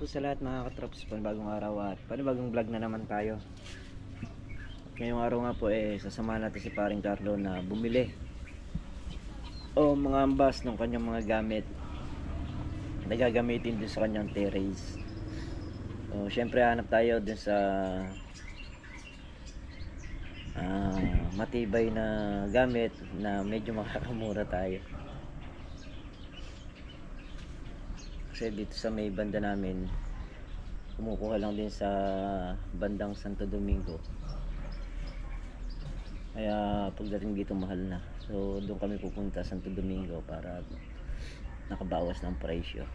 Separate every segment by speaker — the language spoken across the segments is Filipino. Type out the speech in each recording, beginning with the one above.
Speaker 1: po sa lahat mga katrops, panibagong araw at panibagong vlog na naman tayo. Ngayong araw nga po sasamahan natin si paring Carlo na bumili o mga ambas ng kanyang mga gamit na gagamitin din sa kanyang terrace. So syempre hanap tayo din sa matibay na gamit na medyo makakamura tayo. Kasi dito sa may banda namin, kumukuha lang din sa bandang Santo Domingo. Kaya pagdating dito mahal na. So doon kami pupunta Santo Domingo para nakabawas ng presyo.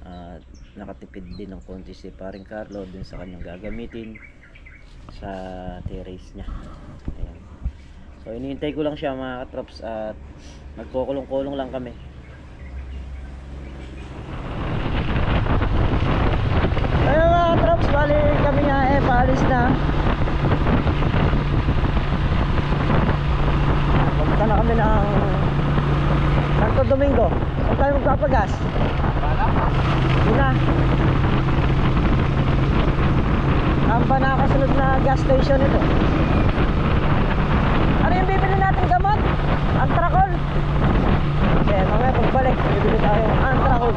Speaker 1: At nakatipid din ng konti si paring Carlo din sa kanyang gagamitin sa terrace niya. Ayan. So iniintay ko lang siya mga katrops at magkukulong-kulong lang kami. Ayun mga katrops, bali kami nga paalis na. Pumunta na kami ng Santo Domingo. Saan tayo magpapagas? Yun na. Ang pa nakasunod na gas station ito. Ano yung bibili natin gamot? Antrakol. Kasi mamaya pagbalik bibili tayo ng Antrakol.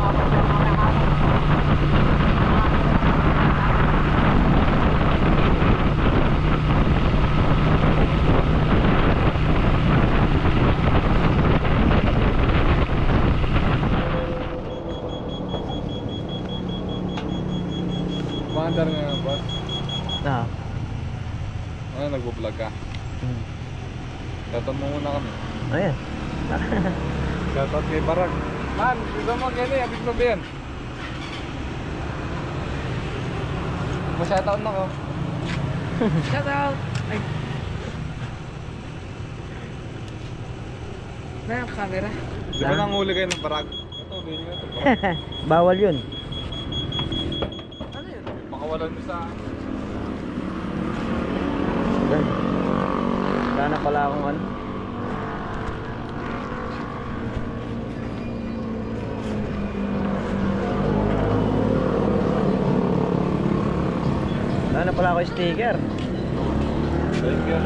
Speaker 2: Mandar nga boss. Ano, nagbo-vlog ka? Shoutout mo muna kami.
Speaker 1: Ayan.
Speaker 2: Shoutout kay Barag. Man, gusto mo kaya abig mo ba yan? Shoutout na ko.
Speaker 3: Shoutout! Ay. Na yung camera.
Speaker 2: Di ba nanguli kayo ng Barag? Ito, din nyo ito.
Speaker 1: Bawal yun.
Speaker 3: Ano yun?
Speaker 2: Makawalan mo sa...
Speaker 1: Wala na pala akong ano. Wala na pala ako sticker.
Speaker 2: Thank you.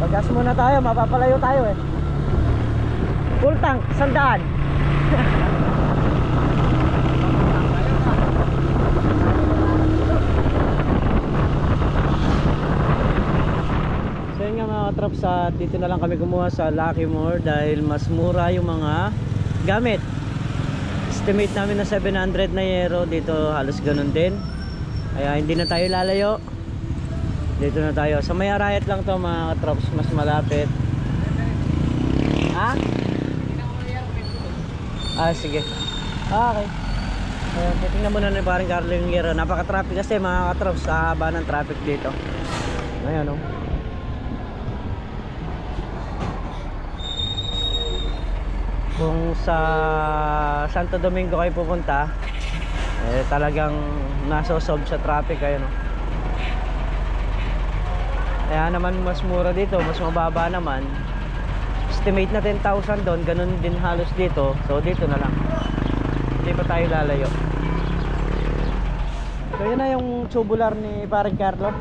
Speaker 1: Pag-gas muna tayo, mapapalayo tayo eh. Full tank, 100. So yun nga mga katrops, dito na lang kami kumuha sa Lucky More dahil mas mura yung mga gamit. Estimate namin na 700 na euro, dito halos ganun din. Kaya hindi na tayo lalayo. Dito na tayo. Sa may Arayat lang to mga katrops, mas malapit. Ha? Sige. Okay. Titingnan muna na parang Carlo yung giro. Napaka-traffic kasi mga katrops, sa haba ng traffic dito. Ayan o. Kung sa Santo Domingo kayo pupunta, talagang nasosolve sa traffic kayo no. Kaya naman mas mura dito, mas mababa naman. Estimate na 10,000 doon, ganun din halos dito. So dito na lang. Hindi pa tayo lalayo. So yun na yung tubular ni paring Carlo.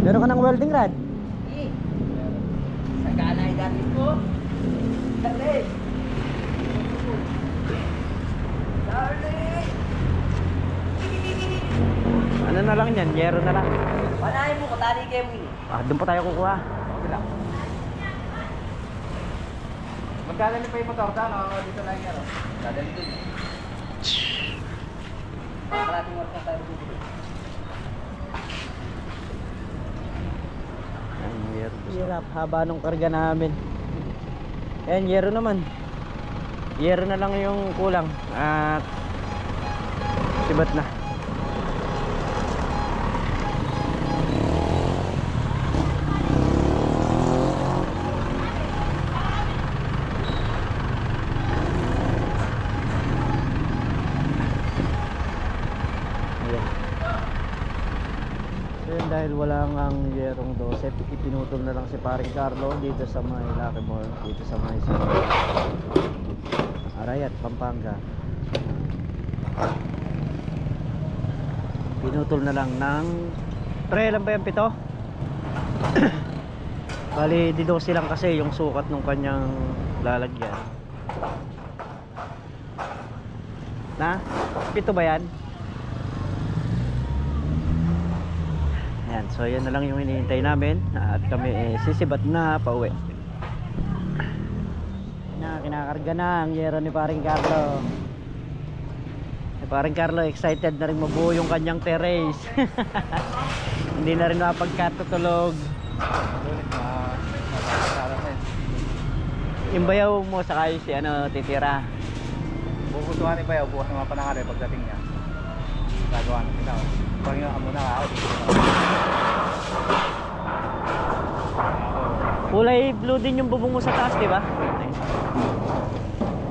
Speaker 1: Meron ka ng welding rod?
Speaker 3: Sa kanay dati po. Dali!
Speaker 1: Ano na lang yan, yero na lang.
Speaker 3: Panahin mo, katali kayo mo.
Speaker 1: Doon pa tayo kukuha.
Speaker 2: Okay lang. Magdadali pa yung motor doon o dito lang yan o? Dadali din.
Speaker 3: Parating oras na tayo dito.
Speaker 1: Hirap, haba nung karga namin. Ayan, yero naman. Yero na lang yung kulang at sibat na. Dahil wala ngang yerong 12, ipinutol na lang si paring Carlo dito sa may Lucky Mall, dito sa may Arayat, Pampanga. Pinutol na lang ng pre, lang ba yung 7? Bali di 12 lang kasi yung sukat ng kanyang lalagyan. Na? 7 ba yan? Ayan, so yan na lang yung hinihintay namin at kami sisibat na pauwi. Kinakarga na ang yero ni paring Carlo. Si paring Carlo excited na rin mabuo yung kanyang terrace. Hindi na rin mapagkatutulog. Yung bayaw mo sa kayo si ano titira.
Speaker 2: Bubutuhan ni Bayaw, bukas naman panangari pagdating niya. Gagawa na sila. Pag yung amo na ako.
Speaker 1: Kulay blue din yung bubong mo sa taas, di ba?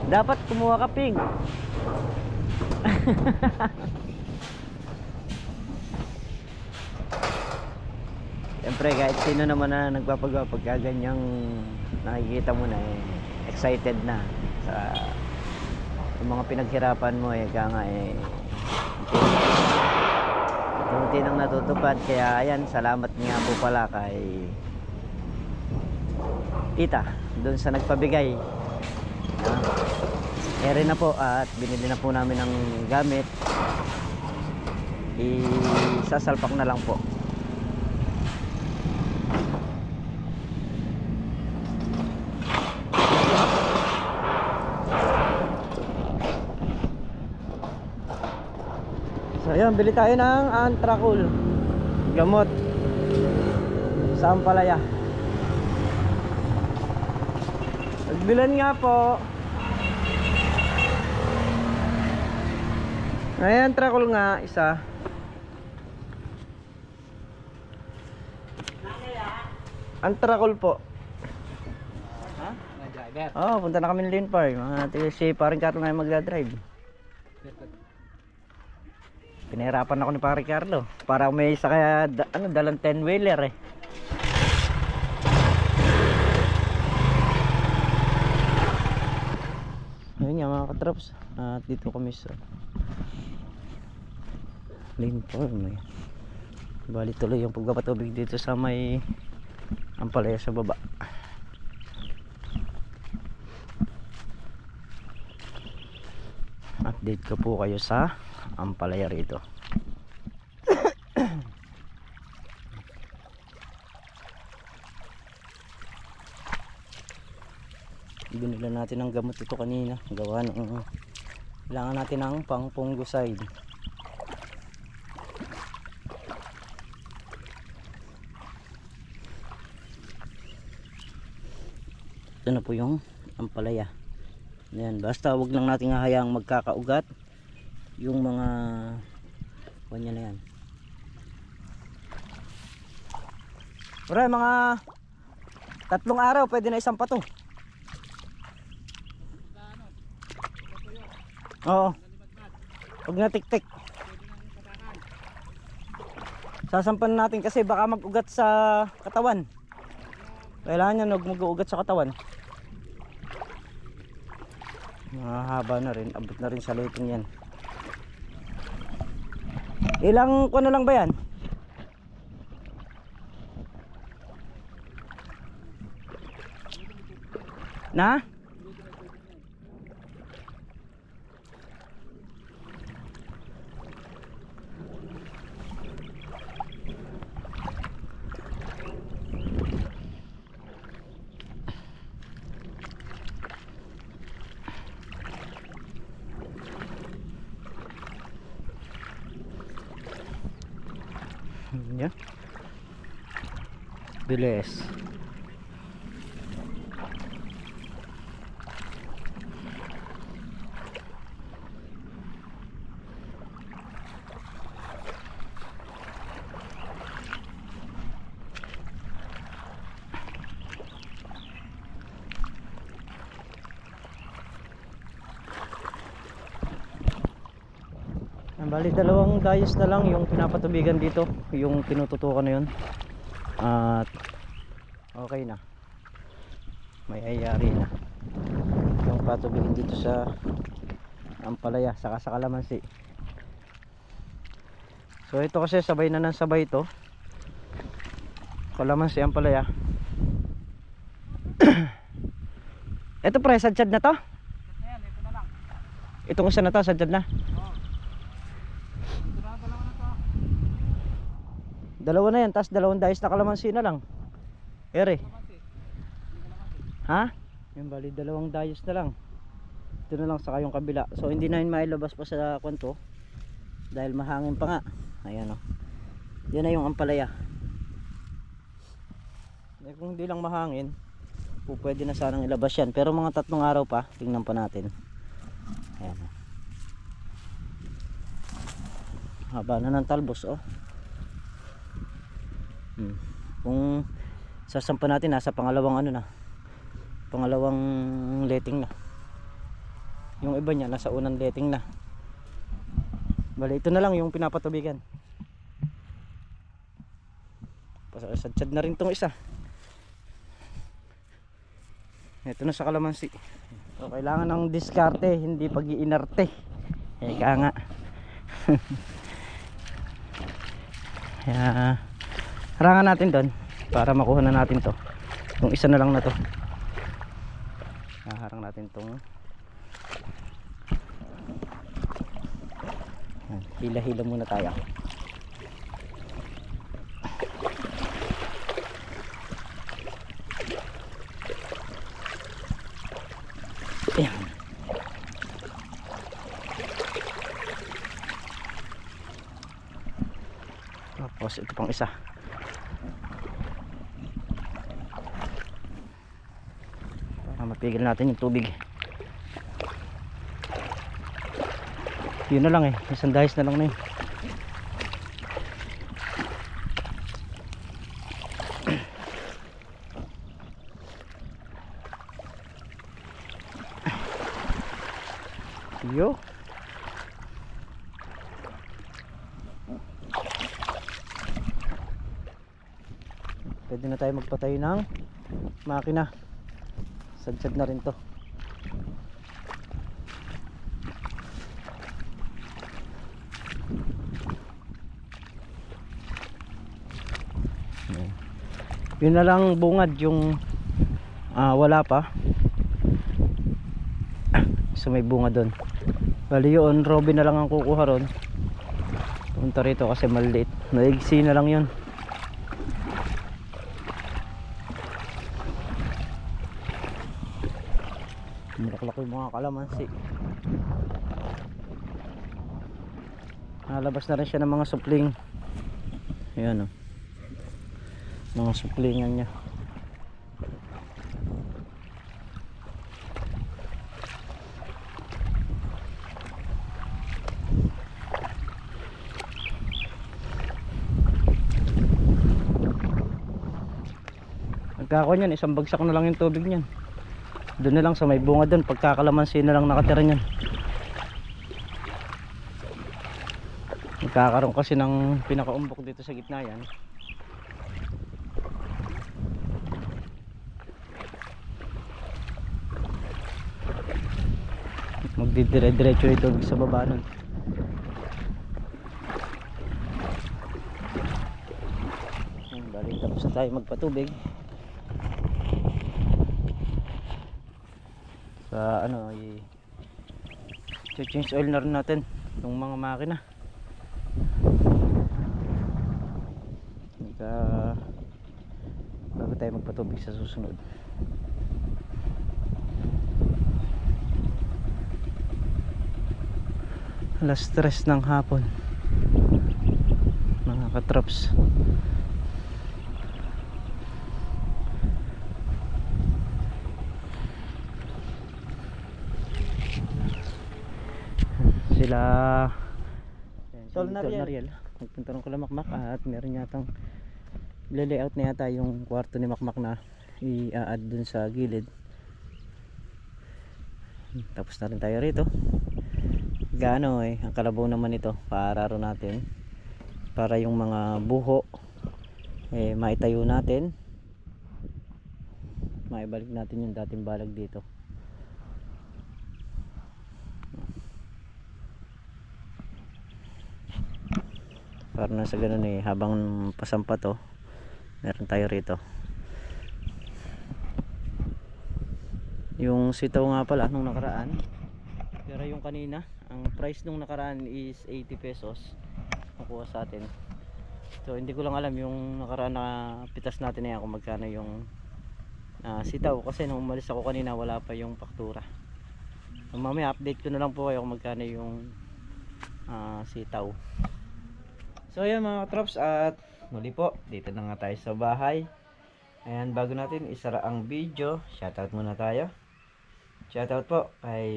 Speaker 1: Dapat kumuha ka pink. Siyempre kahit sino naman na nagpapagawa pagka ganyang nakikita mo na excited na sa yung mga pinaghirapan mo kaya nga unti nang natutupad. Kaya ayan, salamat nga po pala kay tita doon sa nagpabigay. Ere na po at binili na po namin ng gamit. Isasalpak na lang po. So ayun, bili tayo ng Antracol gamot sa Ampalaya. Nagbilan nga po. Ayan, Antracol nga isa. Antracol po.
Speaker 3: Ha? Mga driver.
Speaker 1: Oh, punta na kami ng Lane Park. Si paring Carlo na yung magdadrive. Pinahirapan ako ni paring Carlo para may isa kaya dalang 10-wheeler Ayun nga mga katrops. At dito kami sa Lane Park. Bali tuloy yung pagpapatubig dito sa may Ampalaya sa baba. Update ko po kayo sa Ampalaya rito. Binila natin ang gamot ito kanina. Gawa ng kailangan natin ng pang fungicide. Ito na po yung Ampalaya. Ayan, basta wag lang natin hahayaang magkakaugat yung mga kanya na yan. Pero mga 3 araw pwede na isang pato. Oo. Huwag na tik-tik. Sasampan natin kasi baka mag-ugat sa katawan. Kailangan yan huwag mag-ugat sa katawan. Mahaba na rin, abot na rin sa lighting yan. Ilang kuno lang ba yan? Na? Yan. Bilis. Bali dalawang dayos na lang yung pinapatubigan dito, yung tinututukan na yun. At okay na, may ayari na yung patubigin dito sa ampalaya saka sa kalamansi. So ito kasi sabay na ng sabay ito, kalamansi, ampalaya. Ito pre, sadyad na to?
Speaker 3: Ayan, ito na lang.
Speaker 1: Itong isa na to, sadyad na.
Speaker 3: Ito na, dalawa na to.
Speaker 1: Dalawa na yan, tapos dalawang dayos na kalamansi na lang. Ere. Ha? Yung bali dalawang dayos na lang. Ito na lang saka yung kabila. So hindi na yun mailabas pa sa kwanto dahil mahangin pa nga. Ayan o. Yan na yung ampalaya. Eh, kung hindi lang mahangin, pwede na sanang ilabas yan. Pero mga 3 araw pa, tingnan pa natin. Ayan o. Haba na ng talbos oh. Kung sasampa natin, nasa pangalawang ano na, pangalawang letting na. Yung iba niya nasa unang letting na. Bali ito na lang yung pinapatubigan. Pasadsad na rin tong isa. Ito na sa kalamansi. So kailangan ng diskarte, hindi pag-iinarte. Eka nga. Kaya harangan natin doon para makuha na natin to. Yung isa na lang na to. Haharang natin tong hila-hila muna tayo. Ayan. Tapos ito pang isa. Para mapigil natin yung tubig. Yun na lang eh, isang dahis na lang na yun. Yo. Pwede na tayo magpatay ng makina. Sadsad na rin to. Yun na lang bungad yung wala pa. So may bunga doon. Bali yun, Robin na lang ang kukuha ron. Punta rito kasi maliit. Naigsi na lang yun. Malaklak yung mga kalamansi. Nalabas na rin siya ng mga supling. Ayan o. Mga suplingan niya. Pagkako niyan, isang bagsak na lang yung tubig niyan. Doon na lang sa may bunga doon, pagkakalamansi na lang nakatira niyan. Magkakaroon kasi ng pinakaumbok dito sa gitna yan. Magdidire-diretso ito sa baba nun. Balik tapos na tayo magpatubig sa ano, i-change oil na rin natin itong mga makina. Bago tayo magpatubig sa susunod. Alas 3 ng hapon mga katrops. Sila Tol Nariel nagpunta rin kala Makmak at meron yatang layout na yata yung kwarto ni Makmak na i-add dun sa gilid. Tapos na rin tayo rito. gaano eh, ang kalabaw naman ito paararo natin para yung mga buho eh maitayo natin, maibalik natin yung dating balag dito. Para na sa ganun eh, habang pasampa to meron tayo rito. Yung sitaw nga pala nung nakaraan, pero yung kanina ang price nung nakaraan is 80 pesos nakuha sa atin. So hindi ko lang alam yung nakaraan na pitas natin na yan kung magkano yung sitaw, kasi nung umalis ako kanina wala pa yung faktura. So, mamaya update ko na lang po kayo kung magkano yung sitaw. So ayan mga katrops, at muli po dito na nga tayo sa bahay. Ayan, bago natin isara ang video, shoutout muna tayo. Shoutout po kay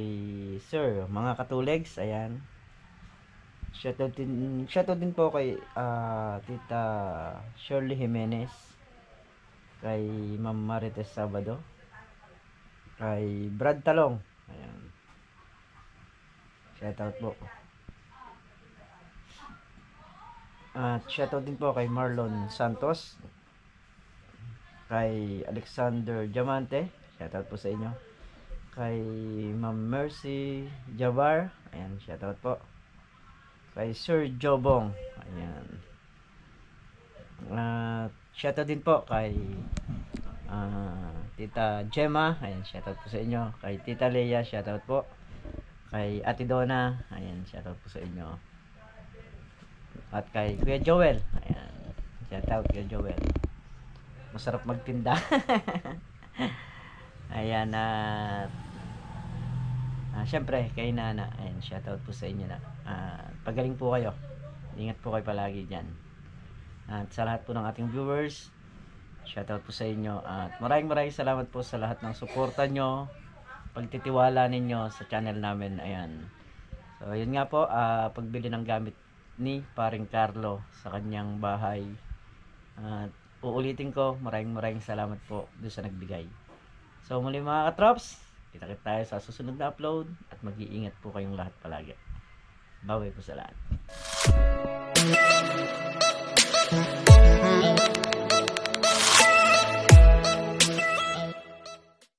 Speaker 1: Sir mga katulegs. Ayan, shoutout din po kay Tita Shirley Jimenez, kay Ma'am Marites Sabado, kay Brad Talong. Ayan, shoutout po. At shoutout din po kay Marlon Santos, kay Alexander Diamante, shoutout po sa inyo. Kay Ma'am Mercy Jabar, ayan, shoutout po. Kay Sir Jobong, ayan. Shoutout din po kay Tita Gemma, ayan, shoutout po sa inyo. Kay Tita Leia, shoutout po. Kay Ate Donna, ayan, shoutout po sa inyo. At kay Kuya Joel, ayan, shoutout Kuya Joel, masarap magtinda. Ayan, at syempre kay Nana, ayan, shoutout po sa inyo na. Pagaling po kayo, ingat po kayo palagi dyan. At sa lahat po ng ating viewers, shoutout po sa inyo. At maraming salamat po sa lahat ng suporta nyo, pagtitiwala ninyo sa channel namin. Ayan, so yun nga po, pagbili ng gamit ni Paring Carlo sa kanyang bahay. At uulitin ko, maraming salamat po doon sa nagbigay. So muli mga katrops, kita-kit tayo sa susunod na upload, at mag-iingat po kayong lahat palagi. Bye-bye po sa lahat.